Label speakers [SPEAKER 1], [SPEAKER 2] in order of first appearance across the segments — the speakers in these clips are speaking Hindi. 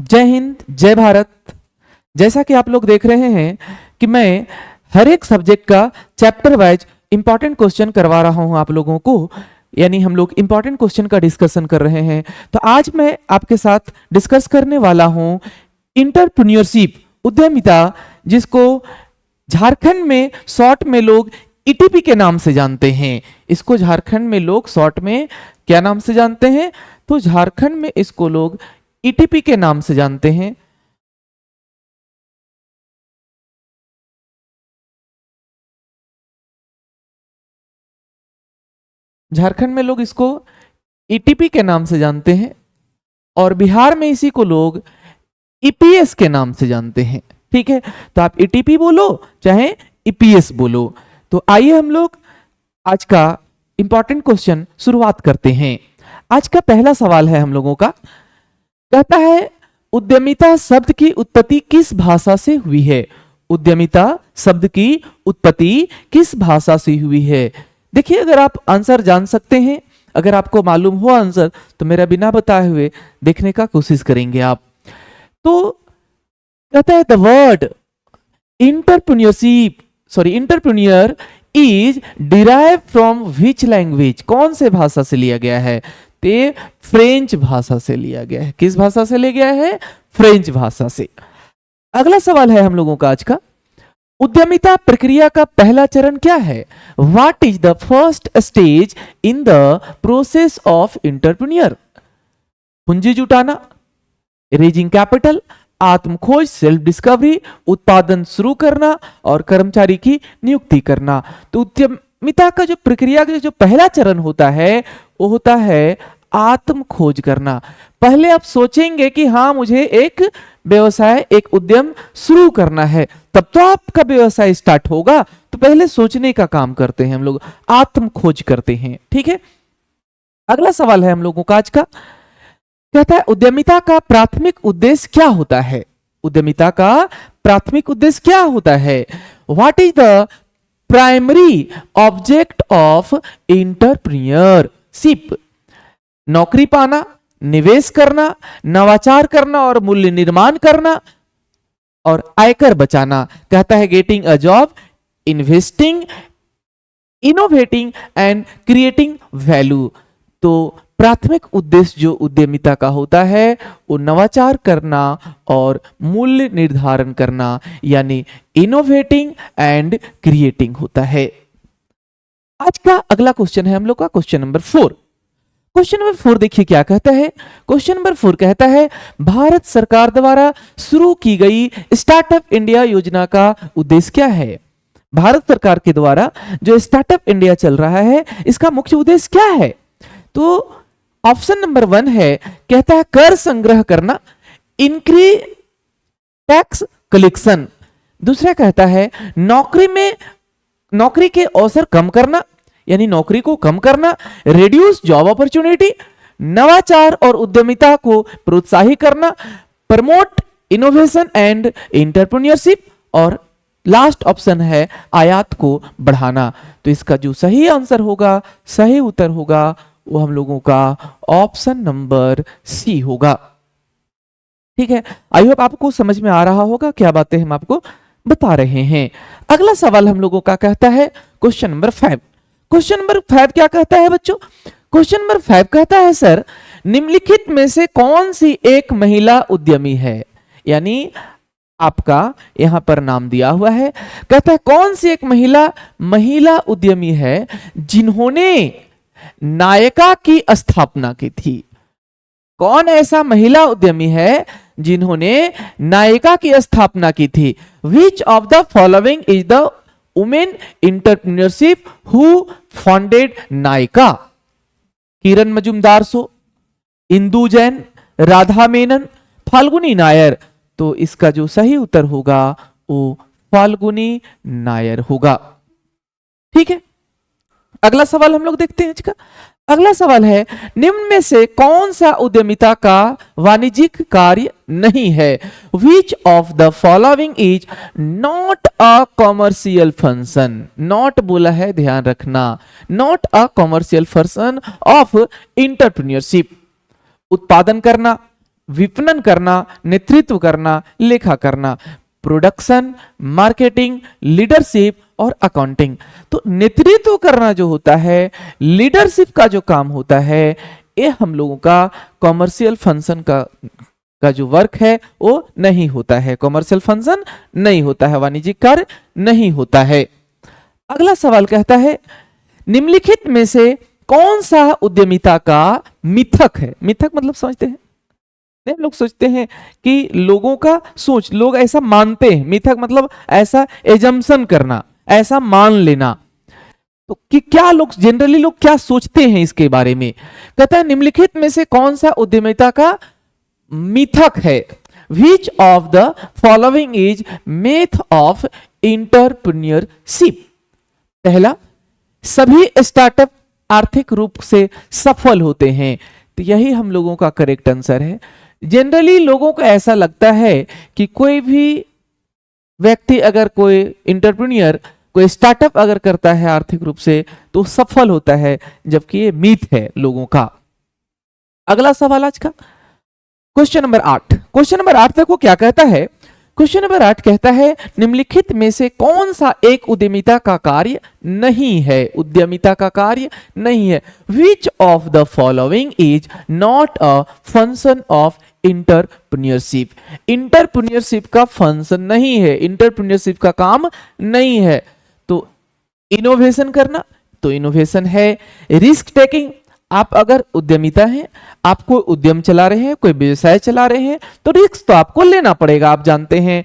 [SPEAKER 1] जय हिंद, जय भारत। जैसा कि आप लोग देख रहे हैं कि मैं हर एक सब्जेक्ट का चैप्टर वाइज इंपॉर्टेंट क्वेश्चन करवा रहा हूं आप लोगों को, यानी हम लोग इंपॉर्टेंट क्वेश्चन का डिस्कशन कर रहे हैं। तो आज मैं आपके साथ डिस्कस करने वाला हूं इंटरप्रेन्योरशिप, उद्यमिता, जिसको झारखंड में शॉर्ट में लोग ईटीपी के नाम से जानते हैं। इसको झारखंड में लोग शॉर्ट में क्या नाम से जानते हैं? तो झारखंड में इसको लोग ईटीपी के नाम से जानते हैं। झारखंड में लोग इसको ईटीपी के नाम से जानते हैं और बिहार में इसी को लोग ईपीएस के नाम से जानते हैं। ठीक है, तो आप ईटीपी बोलो चाहे ईपीएस बोलो। तो आइए हम लोग आज का इंपॉर्टेंट क्वेश्चन शुरुआत करते हैं। आज का पहला सवाल है हम लोगों का, कहता है उद्यमिता शब्द की उत्पत्ति किस भाषा से हुई है? उद्यमिता शब्द की उत्पत्ति किस भाषा से हुई है? देखिए, अगर आप आंसर जान सकते हैं, अगर आपको मालूम हो आंसर, तो मेरा बिना बताए हुए देखने का कोशिश करेंगे आप। तो कहता है the word entrepreneur is derive from which language? कौन से भाषा से लिया गया है? ते फ्रेंच भाषा से लिया गया है। किस भाषा से लिया गया है? फ्रेंच भाषा से। अगला सवाल है हम लोगों का आज का, उद्यमिता प्रक्रिया का पहला चरण क्या है? What is the first stage in the process of entrepreneur? पूंजी जुटाना, रेजिंग कैपिटल, आत्मखोज सेल्फ डिस्कवरी, उत्पादन शुरू करना और कर्मचारी की नियुक्ति करना। तो उद्यमिता का जो प्रक्रिया का जो पहला चरण होता है वो होता है आत्म खोज करना। पहले आप सोचेंगे कि हाँ, मुझे एक व्यवसाय, एक उद्यम शुरू करना है, तब तो आपका व्यवसाय स्टार्ट होगा। तो पहले सोचने का काम करते हैं हम लोग, आत्म खोज करते हैं। ठीक है, अगला सवाल है हम लोगों का आज का, कहता है उद्यमिता का प्राथमिक उद्देश्य क्या होता है? उद्यमिता का प्राथमिक उद्देश्य क्या होता है? What is the primary object of entrepreneurship? नौकरी पाना, निवेश करना, नवाचार करना और मूल्य निर्माण करना और आयकर बचाना। कहता है getting a job, investing, innovating and creating value. तो प्राथमिक उद्देश्य जो उद्यमिता का होता है वो नवाचार करना और मूल्य निर्धारण करना, यानी इनोवेटिंग एंड क्रिएटिंग होता है। आज का अगला क्वेश्चन है हम लोग का क्वेश्चन नंबर 4। क्वेश्चन नंबर 4 देखिए क्या कहता है। क्वेश्चन नंबर 4 कहता है भारत सरकार द्वारा शुरू की गई स्टार्टअप इंडिया योजना का उद्देश्य क्या है? भारत सरकार के द्वारा जो स्टार्टअप इंडिया चल रहा है, इसका मुख्य उद्देश्य क्या है? तो ऑप्शन नंबर 1 है, कहता है कर संग्रह करना, इंक्रीज टैक्स कलेक्शन। दूसरा कहता है नौकरी के अवसर कम करना, यानी नौकरी को कम करना, रिड्यूस जॉब अपॉर्चुनिटी, नवाचार और उद्यमिता को प्रोत्साहित करना, प्रमोट इनोवेशन एंड एंटरप्रेन्योरशिप, और लास्ट ऑप्शन है आयात को बढ़ाना। तो इसका जो सही आंसर होगा, सही उत्तर होगा, वो हम लोगों का ऑप्शन नंबर सी होगा। ठीक है, आई होप आपको समझ में आ रहा होगा क्या बातें हम आपको बता रहे हैं। अगला सवाल हम लोगों का कहता है क्वेश्चन नंबर 5। क्वेश्चन नंबर 5 क्या कहता है बच्चों? क्वेश्चन नंबर 5 कहता है सर, निम्नलिखित में से कौन सी एक महिला उद्यमी है? यानी आपका यहां पर नाम दिया हुआ है, कहता है कौन सी एक महिला उद्यमी है जिन्होंने नायका की स्थापना की थी? कौन ऐसा महिला उद्यमी है जिन्होंने नायका की स्थापना की थी? Which of the following is the women entrepreneurship who founded Nykaa? Kiran Mazumdar Shaw, Indu Jain, Radha Menon, Falguni Nayar. तो इसका जो सही उत्तर होगा वो फाल्गुनी नायर होगा। ठीक है, अगला सवाल हम लोग देखते हैं इसका। अगला सवाल है, निम्न में से कौन सा उद्यमिता का वाणिज्यिक कार्य नहीं है? विच of the following is not a commercial function? Not बोला है, ध्यान रखना, not a commercial function of entrepreneurship. उत्पादन करना, विपणन करना, नेतृत्व करना, लेखा करना, प्रोडक्शन, मार्केटिंग, लीडरशिप और अकाउंटिंग। तो नेतृत्व करना जो होता है, लीडरशिप का जो काम होता है, ये हम लोगों का कॉमर्शियल फंक्शन का जो वर्क है वो नहीं होता है, कॉमर्शियल फंक्शन नहीं होता है, वाणिज्यिक कार्य नहीं होता है। अगला सवाल कहता है निम्नलिखित में से कौन सा उद्यमिता का मिथक है? मिथक मतलब समझते हैं, नहीं लोग सोचते हैं कि लोगों का सोच, लोग ऐसा मानते हैं। मिथक मतलब ऐसा एजम्पशन करना, ऐसा मान लेना। तो कि क्या लोग जनरली लोग क्या सोचते हैं इसके बारे में। कहता है निम्नलिखित में से कौन सा उद्यमिता का मिथक है? Which of the following is myth of entrepreneurship? पहला, सभी स्टार्टअप आर्थिक रूप से सफल होते हैं। तो यही हम लोगों का करेक्ट आंसर है। जनरली लोगों को ऐसा लगता है कि कोई भी व्यक्ति अगर कोई इंटरप्रेन्योर कोई स्टार्टअप अगर करता है आर्थिक रूप से तो सफल होता है, जबकि ये मीथ है लोगों का। अगला सवाल आज का क्वेश्चन नंबर 8। क्वेश्चन नंबर 8 देखो क्या कहता है। क्वेश्चन नंबर 8 कहता है निम्नलिखित में से कौन सा एक उद्यमिता का कार्य नहीं है? उद्यमिता का कार्य नहीं है। Which of the following is not a function of entrepreneurship? Entrepreneurship का फंक्शन नहीं है, इंटरप्रेन्योरशिप का काम नहीं है। तो इनोवेशन करना, तो इनोवेशन है। रिस्क टेकिंग, आप अगर उद्यमिता हैं, आप कोई उद्यम चला रहे हैं, कोई व्यवसाय चला रहे हैं, तो रिस्क तो आपको लेना पड़ेगा, आप जानते हैं।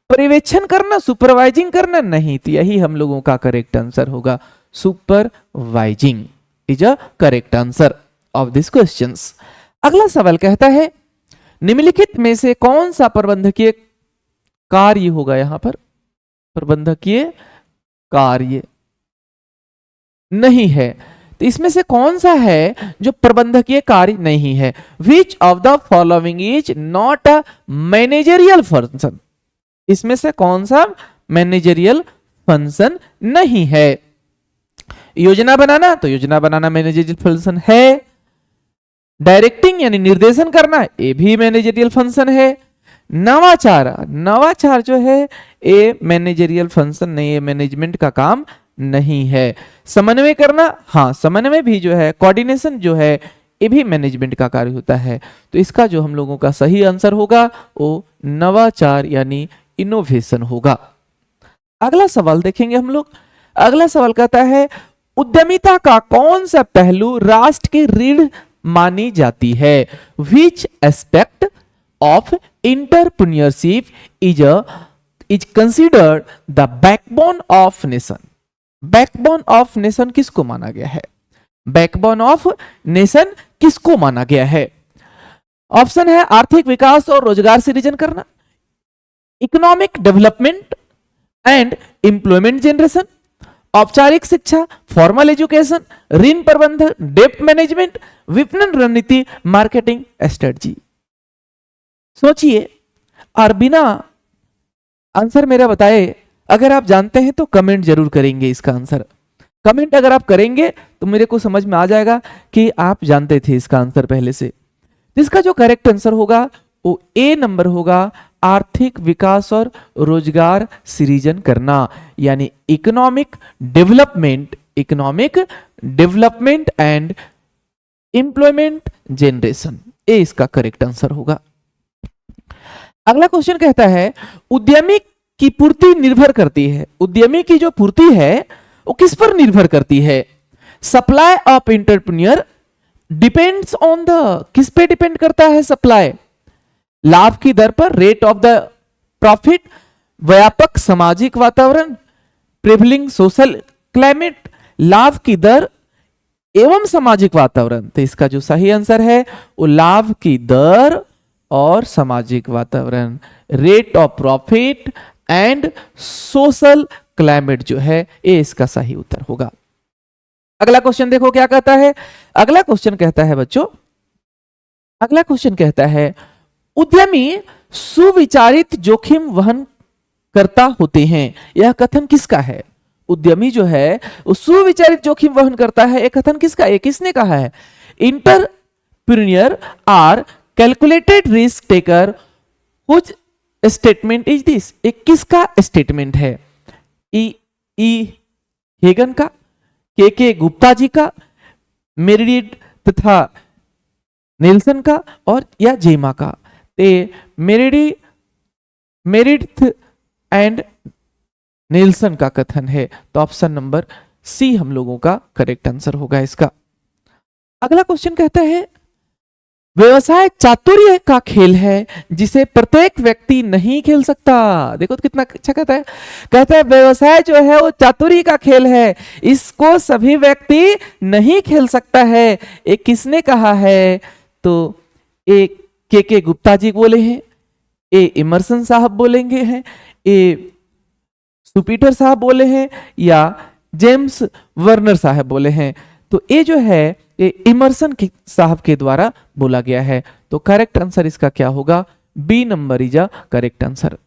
[SPEAKER 1] पर्यवेक्षण करना, सुपरवाइजिंग करना, नहीं। तो यही हम लोगों का करेक्ट आंसर होगा, supervising is a correct answer of this questions. अगला सवाल कहता है निम्नलिखित में से कौन सा प्रबंधकीय कार्य होगा? यहां पर प्रबंधकीय कार्य नहीं है। तो इसमें से कौन सा है जो प्रबंधकीय कार्य नहीं है? Which of the following is not a managerial function? इसमें से कौन सा मैनेजरियल फंक्शन नहीं है? योजना बनाना, तो योजना बनाना मैनेजरियल फंक्शन है। डायरेक्टिंग यानी निर्देशन करना, ये भी मैनेजरियल फंक्शन है। नवाचार, नवाचार जो है ये मैनेजरियल फंक्शन नहीं है, मैनेजमेंट का काम नहीं है। समन्वय करना, हाँ समन्वय भी जो है, कोऑर्डिनेशन जो है, ये भी मैनेजमेंट का कार्य होता है। तो इसका जो हम लोगों का सही आंसर होगा वो नवाचार यानी इनोवेशन होगा। अगला सवाल देखेंगे हम लोग। अगला सवाल कहता है उद्यमिता का कौन सा पहलू राष्ट्र की रीढ़ मानी जाती है? Which aspect of entrepreneurship is considered the backbone of nation? Backbone of nation किसको माना गया है? बैकबोन ऑफ नेशन किसको माना गया है? ऑप्शन है आर्थिक विकास और रोजगार सृजन करना, economic development and employment generation, औपचारिक शिक्षा फॉर्मल एजुकेशन, ऋण प्रबंधन डेप्ट मैनेजमेंट, विपणन रणनीति मार्केटिंग स्ट्रेटजी। सोचिए और बिना आंसर मेरा बताए अगर आप जानते हैं तो कमेंट जरूर करेंगे इसका आंसर। कमेंट अगर आप करेंगे तो मेरे को समझ में आ जाएगा कि आप जानते थे इसका आंसर पहले से। इसका जो करेक्ट आंसर होगा वो ए नंबर होगा, आर्थिक विकास और रोजगार सृजन करना, यानी economic development and employment generation, ये इसका करेक्ट आंसर होगा। अगला क्वेश्चन कहता है उद्यमी की पूर्ति निर्भर करती है, उद्यमी की जो पूर्ति है वो किस पर निर्भर करती है? Supply of entrepreneur depends on the, किस पे डिपेंड करता है सप्लाई? लाभ की दर पर, रेट ऑफ द प्रॉफिट, व्यापक सामाजिक वातावरण, प्रिवलिंग सोशल क्लाइमेट, लाभ की दर एवं सामाजिक वातावरण। तो इसका जो सही आंसर है वो लाभ की दर और सामाजिक वातावरण, rate of profit and social climate जो है ये इसका सही उत्तर होगा। अगला क्वेश्चन देखो क्या कहता है। अगला क्वेश्चन कहता है बच्चों, अगला क्वेश्चन कहता है उद्यमी सुविचारित जोखिम वहन करता होते हैं, यह कथन किसका है? उद्यमी जो है वो सुविचारित जोखिम वहन करता है, यह कथन किसका है? किसने कहा है? Entrepreneur are calculated risk taker which statement is this, एक किसका स्टेटमेंट है? ई हेगन का, के गुप्ता जी का, मेरिडिथ तथा नेल्सन का, और या जेमा का? मेरिडिथ एंड नेल्सन का कथन है, तो ऑप्शन नंबर सी हम लोगों का करेक्ट आंसर होगा इसका। अगला क्वेश्चन कहता है व्यवसाय चातुर्य का खेल है जिसे प्रत्येक व्यक्ति नहीं खेल सकता। देखो तो कितना अच्छा कहता है व्यवसाय जो है वो चातुर्य का खेल है, इसको सभी व्यक्ति नहीं खेल सकता है। एक किसने कहा है? तो एक के गुप्ता जी बोले हैं, ए इमर्सन साहब बोलेंगे हैं, ए सुपीटर साहब बोले हैं, या जेम्स वर्नर साहब बोले हैं। तो ये जो है ये इमर्सन साहब के द्वारा बोला गया है। तो करेक्ट आंसर इसका क्या होगा? B number is a correct answer.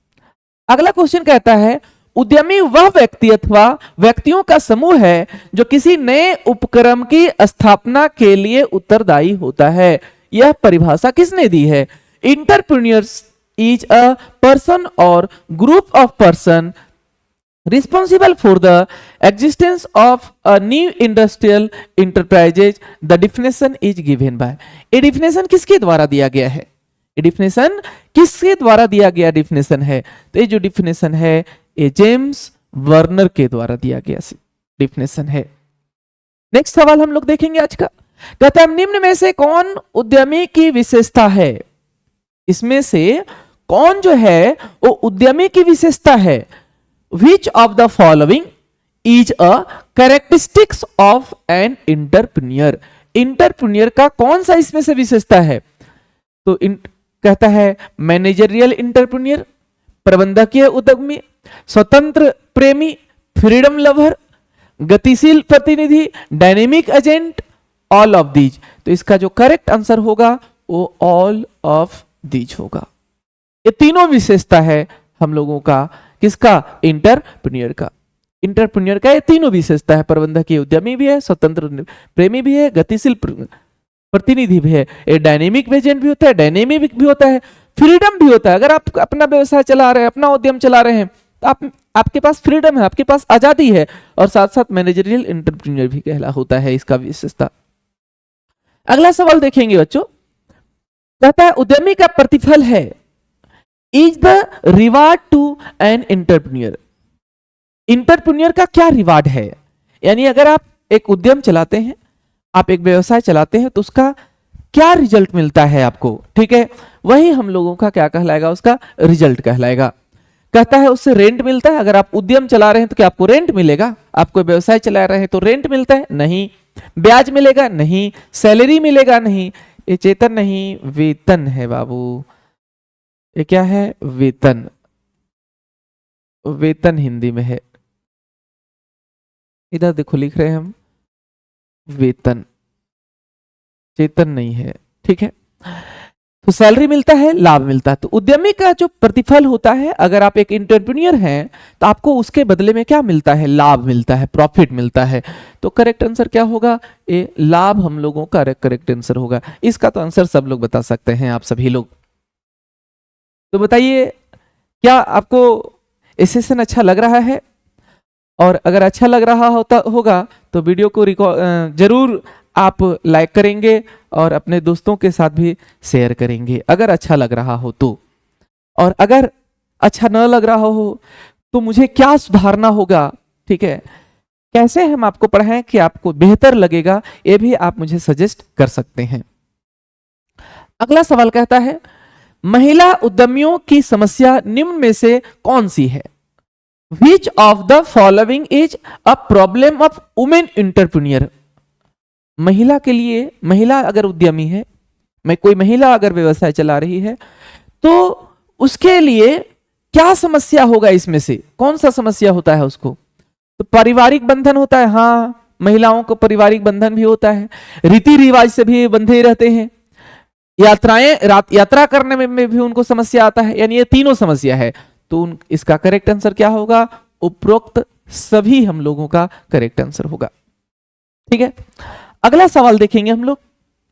[SPEAKER 1] अगला क्वेश्चन कहता है उद्यमी वह व्यक्ति अथवा व्यक्तियों का समूह है जो किसी नए उपक्रम की स्थापना के लिए उत्तरदायी होता है। यह परिभाषा किसने दी है? इंटरप्रेन्योर्स इज अ पर्सन और group of person responsible for the existence of a new industrial enterprises. The definition is given by, ये definition किसके द्वारा दिया गया है? ये definition किसके द्वारा दिया गया definition है? तो ये जो definition है ये जेम्स वर्नर के द्वारा दिया गया definition है। नेक्स्ट सवाल हम लोग देखेंगे आज का। कहता है निम्न में से कौन उद्यमी की विशेषता है? इसमें से कौन जो है वो उद्यमी की विशेषता है? Which of the following is a characteristics of an entrepreneur? Entrepreneur का कौन सा इसमें से विशेषता है? तो कहता है मैनेजरियल इंटरप्रेन्योर, प्रबंधकीय उद्यमी, स्वतंत्र प्रेमी, फ्रीडम लवर, गतिशील प्रतिनिधि, dynamic agent, all of these. तो इसका जो करेक्ट आंसर होगा वो ऑल ऑफ दीज होगा। ये तीनों विशेषता है हम लोगों का किसका? इंटरप्रेन्योर का। इंटरप्रेन्योर का ये तीनों विशेषता है, प्रबंधकीय उद्यमी भी है, स्वतंत्र प्रेमी भी है, गतिशील प्रतिनिधि भी है, ये डायनेमिक एजेंट भी होता है, डायनेमिक भी होता है, फ्रीडम भी होता है। अगर आप अपना व्यवसाय चला रहे हैं, अपना उद्यम चला रहे हैं, तो आपके पास फ्रीडम है, आपके पास आजादी है, और साथ साथ मैनेजरियल इंटरप्रेन्योर भी कहला होता है इसका विशेषता। अगला सवाल देखेंगे बच्चों। कहता है उद्यमी का प्रतिफल है is the reward to an entrepreneur. Entrepreneur का क्या रिवार्ड है? यानी अगर आप एक उद्यम चलाते हैं, आप एक व्यवसाय चलाते हैं, तो उसका क्या रिजल्ट मिलता है आपको? ठीक है, वही हम लोगों का क्या कहलाएगा? उसका रिजल्ट कहलाएगा। कहता है उससे रेंट मिलता है। अगर आप उद्यम चला रहे हैं तो क्या आपको रेंट मिलेगा? आपको व्यवसाय चला रहे हैं तो रेंट मिलता है? नहीं। ब्याज मिलेगा? नहीं। सैलरी मिलेगा? नहीं। ये चेतन नहीं, वेतन है बाबू। ये क्या है? वेतन। वेतन हिंदी में है, इधर देखो लिख रहे हैं हम वेतन, चेतन नहीं है। ठीक है, तो सैलरी मिलता है, लाभ मिलता है। तो उद्यमी का जो प्रतिफल होता है, अगर आप एक एंटरप्रेन्योर हैं तो आपको उसके बदले में क्या मिलता है? लाभ मिलता है, प्रॉफिट मिलता है। तो करेक्ट आंसर क्या होगा? ये लाभ हम लोगों का करेक्ट आंसर होगा। इसका तो आंसर सब लोग बता सकते हैं, आप सभी लोग। तो बताइए क्या आपको सेशन अच्छा लग रहा है? और अगर अच्छा लग रहा होगा तो वीडियो को जरूर आप लाइक करेंगे और अपने दोस्तों के साथ भी शेयर करेंगे अगर अच्छा लग रहा हो तो। और अगर अच्छा न लग रहा हो तो मुझे क्या सुधारना होगा, ठीक है, कैसे हम आपको पढ़ाएं कि आपको बेहतर लगेगा, ये भी आप मुझे सजेस्ट कर सकते हैं। अगला सवाल कहता है महिला उद्यमियों की समस्या निम्न में से कौन सी है? Which of the following is a problem of women entrepreneur? महिला के लिए, महिला अगर उद्यमी है, कोई महिला अगर व्यवसाय चला रही है तो उसके लिए क्या समस्या होगा? इसमें से कौन सा समस्या होता है उसको? तो पारिवारिक बंधन होता है। हाँ, महिलाओं को पारिवारिक बंधन भी होता है, रीति रिवाज से भी बंधे रहते हैं, यात्रा करने में भी उनको समस्या आता है। यानी ये तीनों समस्या है। तो इसका करेक्ट आंसर क्या होगा? उपरोक्त सभी हम लोगों का करेक्ट आंसर होगा। ठीक है, अगला सवाल देखेंगे हम लोग।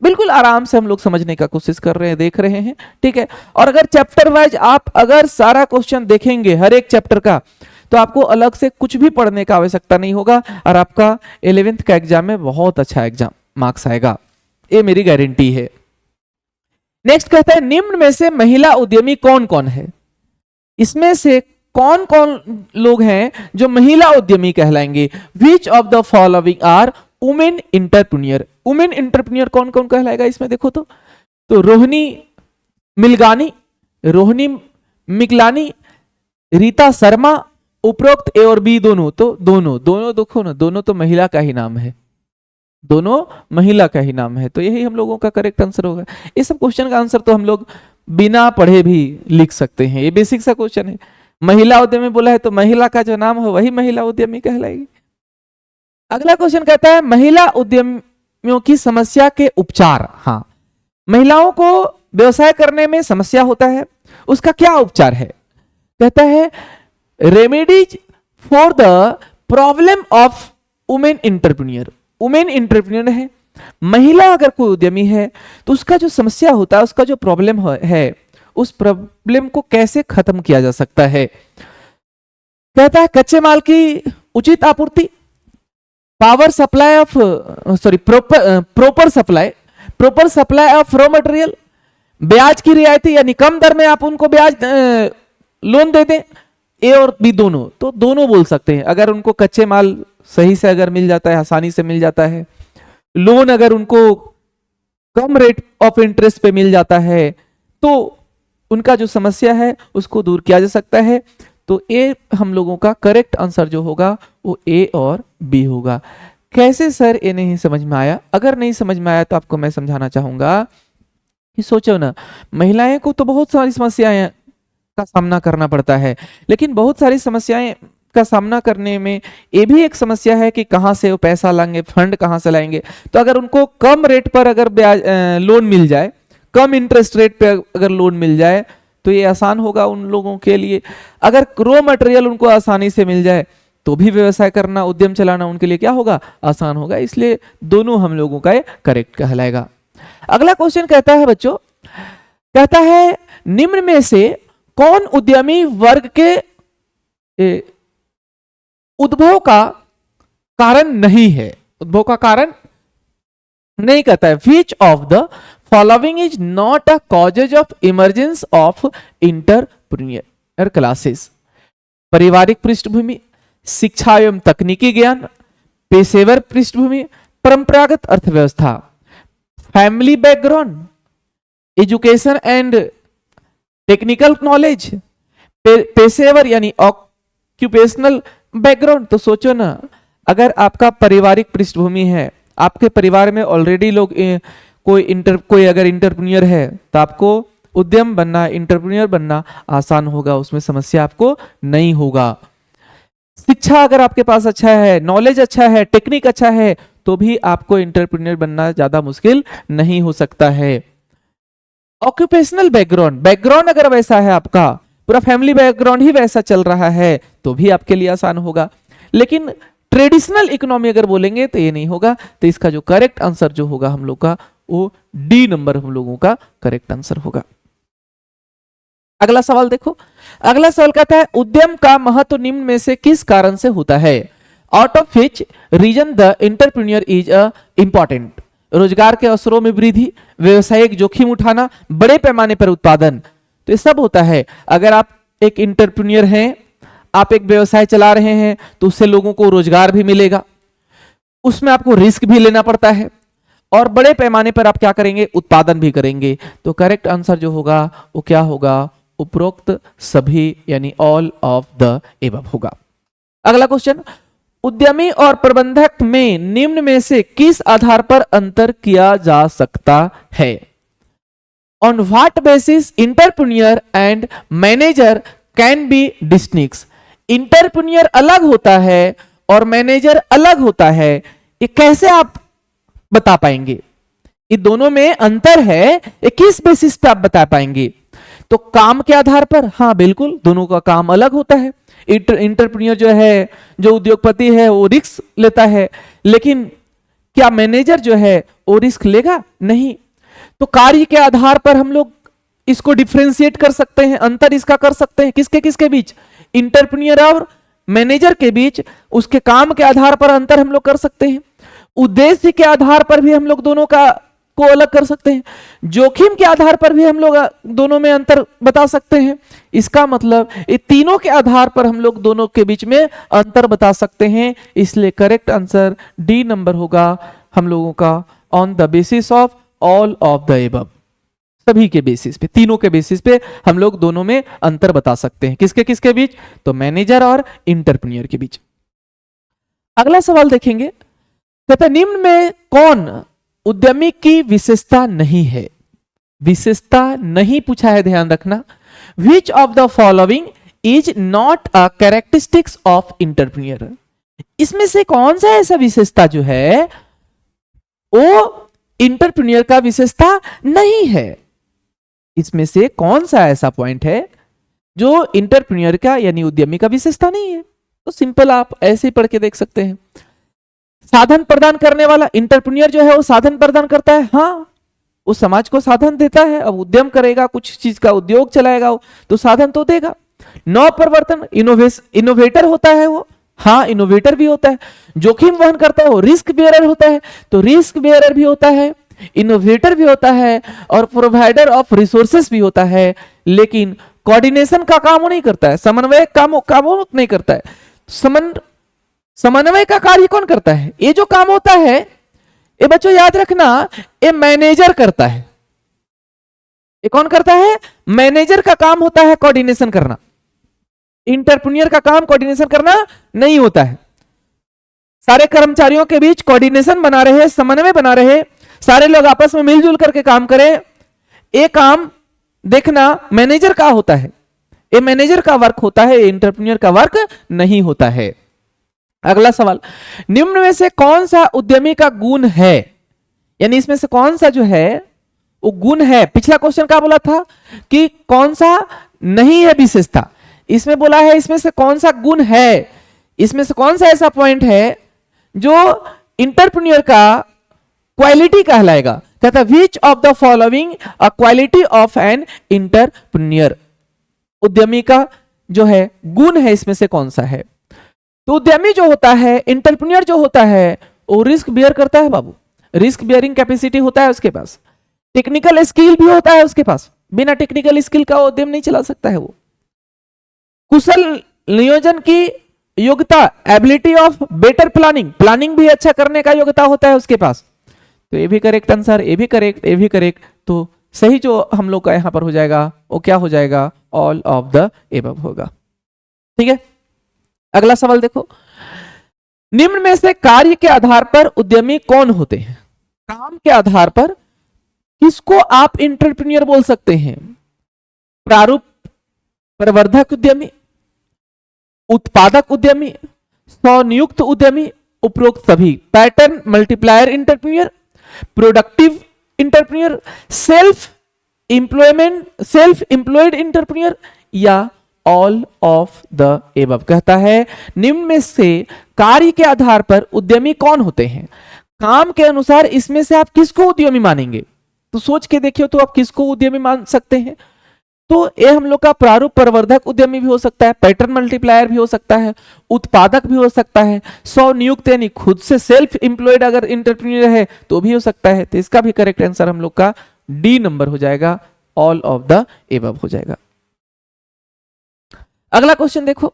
[SPEAKER 1] बिल्कुल आराम से हम लोग समझने का कोशिश कर रहे हैं, देख रहे हैं, ठीक है। और अगर चैप्टर वाइज आप अगर सारा क्वेश्चन देखेंगे हर एक चैप्टर का, तो आपको अलग से कुछ भी पढ़ने का आवश्यकता नहीं होगा और आपका 11th का एग्जाम में बहुत अच्छा एग्जाम मार्क्स आएगा, ये मेरी गारंटी है। नेक्स्ट कहता है निम्न में से महिला उद्यमी कौन कौन है? इसमें से कौन कौन लोग हैं जो महिला उद्यमी कहलाएंगे? Which of the following are women entrepreneur? Women entrepreneur कौन कौन कहलाएगा इसमें देखो तो रोहिणी मिलगानी, रोहिणी मिगलानी, रीता शर्मा, उपरोक्त ए और बी दोनों, तो दोनों देखो ना, दोनों तो महिला का ही नाम है, दोनों महिला का ही नाम है, तो यही हम लोगों का करेक्ट आंसर होगा। ये सब क्वेश्चन का आंसर तो हम लोग बिना पढ़े भी लिख सकते हैं, ये बेसिक सा क्वेश्चन है। महिला उद्यमी बोला है तो महिला का जो नाम है वही महिला उद्यमी कहलाएगी। अगला क्वेश्चन कहता है महिला उद्यमियों की समस्या के उपचार। हाँ, महिलाओं को व्यवसाय करने में समस्या होता है, उसका क्या उपचार है? कहता है remedies for the problem of women entrepreneur. Women entrepreneur है, महिला अगर कोई उद्यमी है तो उसका जो समस्या होता है, उसका जो प्रॉब्लम है, उस प्रॉब्लम को कैसे खत्म किया जा सकता है? कहता है कच्चे माल की उचित आपूर्ति, power supply of proper supply of raw material, ब्याज की रियायती यानी कम दर में आप उनको ब्याज लोन दे दें, ए और बी दोनों, तो दोनों बोल सकते हैं। अगर उनको कच्चे माल सही से अगर मिल जाता है, आसानी से मिल जाता है, लोन अगर उनको कम रेट ऑफ इंटरेस्ट पे मिल जाता है, तो उनका जो समस्या है उसको दूर किया जा सकता है। तो ए हम लोगों का करेक्ट आंसर जो होगा वो ए और बी होगा। कैसे सर ये नहीं समझ में आया? अगर नहीं समझ में आया तो आपको मैं समझाना चाहूंगा कि सोचो ना, महिलाएं को तो बहुत सारी समस्याएं का सामना करना पड़ता है, लेकिन बहुत सारी समस्याएं का सामना करने में ये भी एक समस्या है कि कहां से वो पैसा लाएंगे, फंड कहां से लाएंगे। तो अगर उनको कम रेट पर अगर ब्याज लोन मिल जाए, कम इंटरेस्ट रेट पे अगर लोन मिल जाए तो ये आसान होगा उन लोगों के लिए। अगर रॉ मटेरियल उनको आसानी से मिल जाए तो भी व्यवसाय करना, उद्यम चलाना उनके लिए क्या होगा? आसान होगा। इसलिए दोनों हम लोगों का ये करेक्ट कहलाएगा। अगला क्वेश्चन कहता है बच्चों, कहता है निम्न में से कौन उद्यमी वर्ग के उद्भव का कारण नहीं है? उद्भव का कारण नहीं कहता है। विच of the following is not a causes of emergence of entrepreneur classes? पारिवारिक पृष्ठभूमि, शिक्षा एवं तकनीकी ज्ञान, पेशेवर पृष्ठभूमि, परंपरागत अर्थव्यवस्था, family background, education and technical knowledge, पेशेवर यानी ऑक्यूपेशनल बैकग्राउंड। तो सोचो ना, अगर आपका पारिवारिक पृष्ठभूमि है, आपके परिवार में ऑलरेडी लोग कोई अगर इंटरप्रेन्योर है, तो आपको उद्यम बनना, इंटरप्रेन्योर बनना आसान होगा, उसमें समस्या आपको नहीं होगा। शिक्षा अगर आपके पास अच्छा है, नॉलेज अच्छा है, टेक्निक अच्छा है, तो भी आपको इंटरप्रेन्योर बनना ज्यादा मुश्किल नहीं हो सकता है। ऑक्यूपेशनल बैकग्राउंड अगर वैसा है, आपका पूरा फैमिली बैकग्राउंड ही वैसा चल रहा है, तो भी आपके लिए आसान होगा। लेकिन ट्रेडिशनल इकोनॉमी अगर बोलेंगे तो ये नहीं होगा। तो इसका जो करेक्ट आंसर जो होगा हम लोग का, वो डी नंबर हम लोगों का करेक्ट आंसर होगा। अगला सवाल देखो, अगला सवाल कहता है उद्यम का महत्व निम्न में से किस कारण से होता है? Out of which region the entrepreneur is important? रोजगार के अवसरों में वृद्धि, व्यवसायिक जोखिम उठाना, बड़े पैमाने पर उत्पादन, तो ये सब होता है। अगर आप एक इंटरप्रेन्योर हैं, आप एक व्यवसाय चला रहे हैं, तो उससे लोगों को रोजगार भी मिलेगा, उसमें आपको रिस्क भी लेना पड़ता है, और बड़े पैमाने पर आप क्या करेंगे? उत्पादन भी करेंगे। तो करेक्ट आंसर जो होगा वो क्या होगा? उपरोक्त सभी यानी ऑल ऑफ द एबव होगा। अगला क्वेश्चन, उद्यमी और प्रबंधक में निम्न में से किस आधार पर अंतर किया जा सकता है? On what basis entrepreneur and manager can be distinct? Entrepreneur अलग होता है और मैनेजर अलग होता है, ये कैसे आप बता पाएंगे? ये दोनों में अंतर है, ये किस बेसिस पे आप बता पाएंगे? तो काम के आधार पर, हाँ बिल्कुल, दोनों का काम अलग होता है। इंटरप्रेन्योर जो है, जो उद्योगपति है, वो रिस्क लेता है, लेकिन क्या मैनेजर जो है वो रिस्क लेगा? नहीं। तो कार्य के आधार पर हम लोग इसको डिफरेंशिएट कर सकते हैं, अंतर इसका कर सकते हैं किसके किसके बीच? इंटरप्रेन्योर और मैनेजर के बीच उसके काम के आधार पर अंतर हम लोग कर सकते हैं। उद्देश्य के आधार पर भी हम लोग दोनों का को अलग कर सकते हैं। जोखिम के आधार पर भी हम लोग दोनों में अंतर बता सकते हैं। इसका मतलब ये तीनों के आधार पर हम लोग दोनों के बीच में अंतर बता सकते हैं। इसलिए करेक्ट आंसर डी नंबर होगा हम लोगों का, on the basis of all of the above. सभी के बेसिस पे, तीनों के बेसिस पे हम लोग दोनों में अंतर बता सकते हैं। किसके किसके बीच? तो मैनेजर और इंटरप्रेन्योर के बीच। अगला सवाल देखेंगे, कहता है निम्न में कौन उद्यमी की विशेषता नहीं है? विशेषता नहीं पूछा है, ध्यान रखना। विच of the following is not a characteristics of entrepreneur? इसमें से कौन सा ऐसा विशेषता जो है वो इंटरप्रेन्योर का विशेषता नहीं है? इसमें से कौन सा ऐसा पॉइंट है जो इंटरप्रेन्योर का यानी उद्यमी का विशेषता नहीं है? तो सिंपल आप ऐसे ही पढ़ के देख सकते हैं। साधन प्रदान करने वाला इंटरप्रेन्योर जो है वो साधन प्रदान करता है, हाँ वो समाज को साधन देता है। अब उद्यम करेगा, कुछ चीज का उद्योग चलाएगा तो साधन तो देगा। नव प्रवर्तन इनोवेटर होता है वो, हाँ इनोवेटर भी होता है। जोखिम वहन करता है वो रिस्क बेयरर होता है, तो रिस्क बेयरर भी होता है, इनोवेटर भी होता है और प्रोवाइडर ऑफ रिसोर्सेस भी होता है। लेकिन कोऑर्डिनेशन का काम वो नहीं करता है, समन्वय काम वो नहीं करता है। समन्वय का कार्य कौन करता है? ये जो काम होता है ये बच्चों याद रखना, ये मैनेजर करता है। ये कौन करता है? मैनेजर का काम होता है कोऑर्डिनेशन करना। इंटरप्रेन्योर का काम कोऑर्डिनेशन करना नहीं होता है। सारे कर्मचारियों के बीच कोऑर्डिनेशन बना रहे, समन्वय बना रहे, सारे लोग आपस में मिलजुल करके काम करें, ये काम देखना मैनेजर का होता है। ये मैनेजर का वर्क होता है, इंटरप्रेन्योर का वर्क नहीं होता है। अगला सवाल, निम्न में से कौन सा उद्यमी का गुण है? यानी इसमें से कौन सा जो है वो गुण है? पिछला क्वेश्चन क्या बोला था कि कौन सा नहीं है विशेषता, इसमें बोला है इसमें से कौन सा गुण है, इसमें से कौन सा ऐसा पॉइंट है जो इंटरप्रेन्योर का क्वालिटी कहलाएगा। कहता which of the following a quality of an entrepreneur? उद्यमी का जो है गुण है, इसमें से कौन सा है? तो उद्यमी जो होता है, इंटरप्रेन्योर जो होता है वो रिस्क बियर करता है बाबू। रिस्क बियरिंग कैपेसिटी होता है उसके पास, टेक्निकल स्किल भी होता है उसके पास। बिना टेक्निकल स्किल का उद्यम नहीं चला सकता है वो। कुशल नियोजन की योग्यता, ability of better planning, planning भी अच्छा करने का योग्यता होता है उसके पास। तो ये भी करेक्ट आंसर, ये भी करेक्ट, ये भी करेक्ट। तो सही जो हम लोग का यहां पर हो जाएगा वो क्या हो जाएगा? ऑल ऑफ द एबव होगा। ठीक है, अगला सवाल देखो, निम्न में से कार्य के आधार पर उद्यमी कौन होते हैं? काम के आधार पर किसको आप इंटरप्रेन्योर बोल सकते हैं? प्रारूप प्रवर्धक उद्यमी, उत्पादक उद्यमी, स्वनियुक्त उद्यमी, उपरोक्त सभी, pattern multiplier entrepreneur, productive entrepreneur, self employed entrepreneur या ऑल ऑफ द एबव। कहता है निम्न में से कार्य के आधार पर उद्यमी कौन होते हैं? काम के अनुसार इसमें से आप किसको उद्यमी मानेंगे? तो सोच के देखिए तो आप किसको उद्यमी मान सकते हैं? तो ये हम लोग का प्रारूप प्रवर्धक उद्यमी भी हो सकता है, पैटर्न मल्टीप्लायर भी हो सकता है, उत्पादक भी हो सकता है, स्वनियुक्त यानी खुद से सेल्फ एम्प्लॉयड अगर इंटरप्रेन्योर है तो भी हो सकता है। तो इसका भी करेक्ट आंसर हम लोग का डी नंबर हो जाएगा, ऑल ऑफ द एबव हो जाएगा। अगला क्वेश्चन देखो,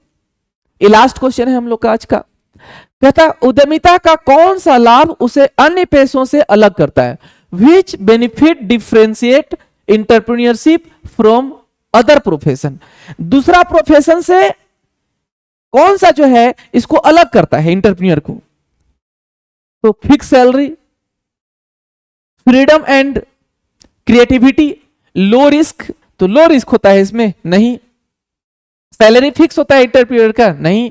[SPEAKER 1] ये लास्ट क्वेश्चन है हम लोग का आज का। कहता उद्यमिता का कौन सा लाभ उसे अन्य पेशों से अलग करता है? विच benefit differentiate entrepreneurship from other profession? दूसरा प्रोफेशन से कौन सा जो है इसको अलग करता है इंटरप्रेन्योर को? तो fix salary, freedom and creativity, low risk, तो लो रिस्क होता है इसमें नहीं। सैलरी फिक्स होता है इंटरप्रेन्योर का नहीं।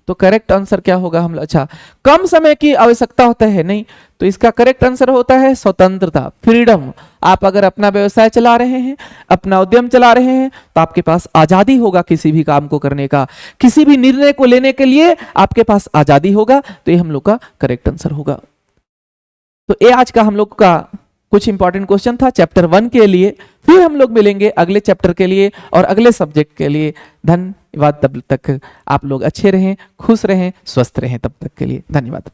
[SPEAKER 1] तो करेक्ट आंसर क्या होगा? हम अच्छा, कम समय की आवश्यकता होता है नहीं। तो इसका करेक्ट आंसर होता है स्वतंत्रता, फ्रीडम। आप अगर अपना व्यवसाय चला रहे हैं, अपना उद्यम चला रहे हैं तो आपके पास आजादी होगा किसी भी काम को करने का, किसी भी निर्णय को लेने के लिए आपके पास आजादी होगा। तो ये हम लोग का करेक्ट आंसर होगा। तो ये आज का हम लोग का कुछ इंपॉर्टेंट क्वेश्चन था चैप्टर 1 के लिए। फिर हम लोग मिलेंगे अगले चैप्टर के लिए और अगले सब्जेक्ट के लिए। धन्यवाद। तब तक आप लोग अच्छे रहें, खुश रहें, स्वस्थ रहें। तब तक के लिए धन्यवाद।